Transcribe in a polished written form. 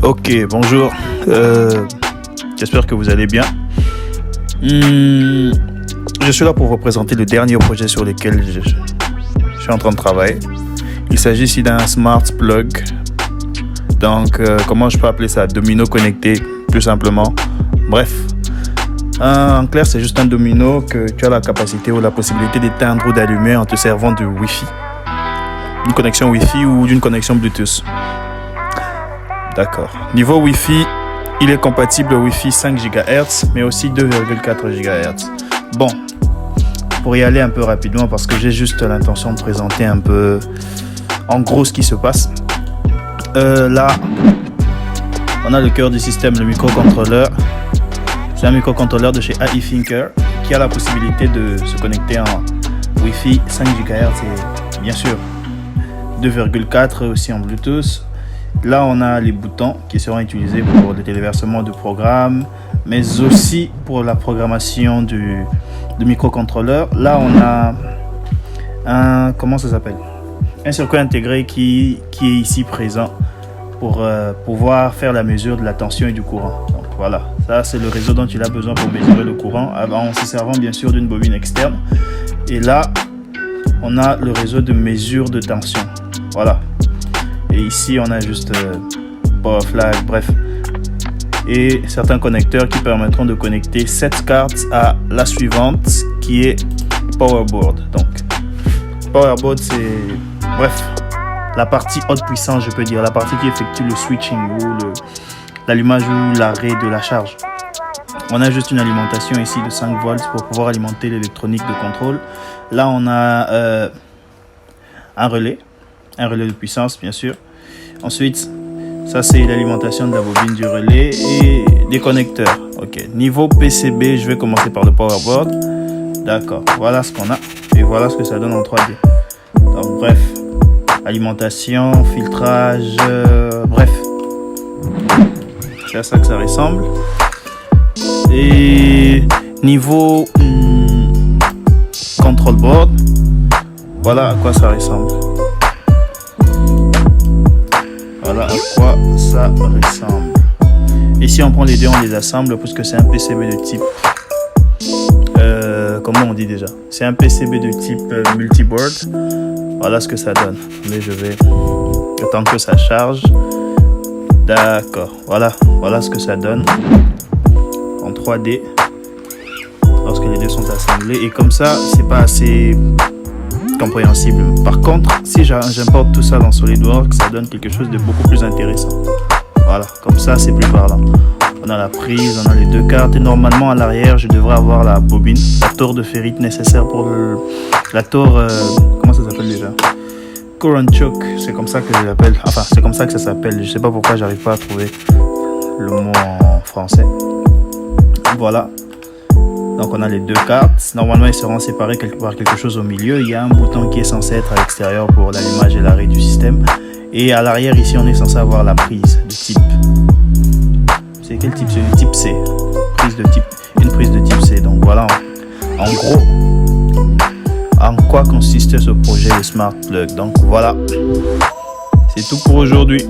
Ok, bonjour. J'espère que vous allez bien. Je suis là pour vous présenter le dernier projet sur lequel je suis en train de travailler. Il s'agit ici d'un smart plug. Donc, comment je peux appeler ça? Domino connecté, plus simplement. Bref. En clair, c'est juste un domino que tu as la capacité ou la possibilité d'éteindre ou d'allumer en te servant de Wi-Fi. D'une connexion Wi-Fi ou d'une connexion Bluetooth. D'accord. Niveau Wi-Fi, il est compatible Wi-Fi 5 GHz, mais aussi 2,4 GHz. Bon, pour y aller un peu rapidement, parce que j'ai juste l'intention de présenter un peu en gros ce qui se passe. Là, on a le cœur du système, le microcontrôleur. C'est un microcontrôleur de chez AI Thinker qui a la possibilité de se connecter en Wi-Fi 5 GHz et bien sûr 2,4 aussi en Bluetooth. Là, on a les boutons qui seront utilisés pour le téléversement de programmes, mais aussi pour la programmation du microcontrôleur. Là, on a un circuit intégré qui est ici présent pour pouvoir faire la mesure de la tension et du courant. Donc voilà, ça c'est le réseau dont il a besoin pour mesurer le courant, en se servant bien sûr d'une bobine externe. Et là, on a le réseau de mesure de tension. Voilà. Et ici, on a juste power flag, bref. Et certains connecteurs qui permettront de connecter cette carte à la suivante qui est powerboard. Donc, powerboard, c'est, bref, la partie haute puissance, je peux dire, la partie qui effectue le switching ou l'allumage ou l'arrêt de la charge. On a juste une alimentation ici de 5 volts pour pouvoir alimenter l'électronique de contrôle. Là, on a un relais de puissance, bien sûr. Ensuite, ça c'est l'alimentation de la bobine du relais et des connecteurs. Ok, niveau PCB, je vais commencer par le powerboard. D'accord, voilà ce qu'on a et voilà ce que ça donne en 3D. Donc, bref, alimentation, filtrage, bref, c'est à ça que ça ressemble. Et niveau control board, voilà à quoi ça ressemble. Voilà à quoi ça ressemble. Et si on prend les deux, on les assemble puisque c'est un PCB de type comment on dit déjà, c'est un PCB de type multiboard. Voilà ce que ça donne. Mais je vais attendre que ça charge. D'accord, voilà ce que ça donne en 3D lorsque les deux sont assemblés. Et comme ça, c'est pas assez compréhensible. Par contre, si j'importe tout ça dans SolidWorks, ça donne quelque chose de beaucoup plus intéressant. Voilà, comme ça c'est plus parlant. On a la prise, on a les deux cartes et normalement à l'arrière je devrais avoir la bobine, la tour de ferrite nécessaire pour la tour, comment ça s'appelle déjà? Current choke, c'est comme ça que je l'appelle. Enfin, c'est comme ça que ça s'appelle. Je sais pas pourquoi j'arrive pas à trouver le mot en français. Voilà. Donc on a les deux cartes. Normalement ils seront séparés par quelque chose au milieu. Il y a un bouton qui est censé être à l'extérieur pour l'allumage et l'arrêt du système. Et à l'arrière ici on est censé avoir la prise de type. C'est quel type? C'est le type C. Une prise de type C. Donc voilà en gros en quoi consistait ce projet de Smart Plug. Donc voilà. C'est tout pour aujourd'hui.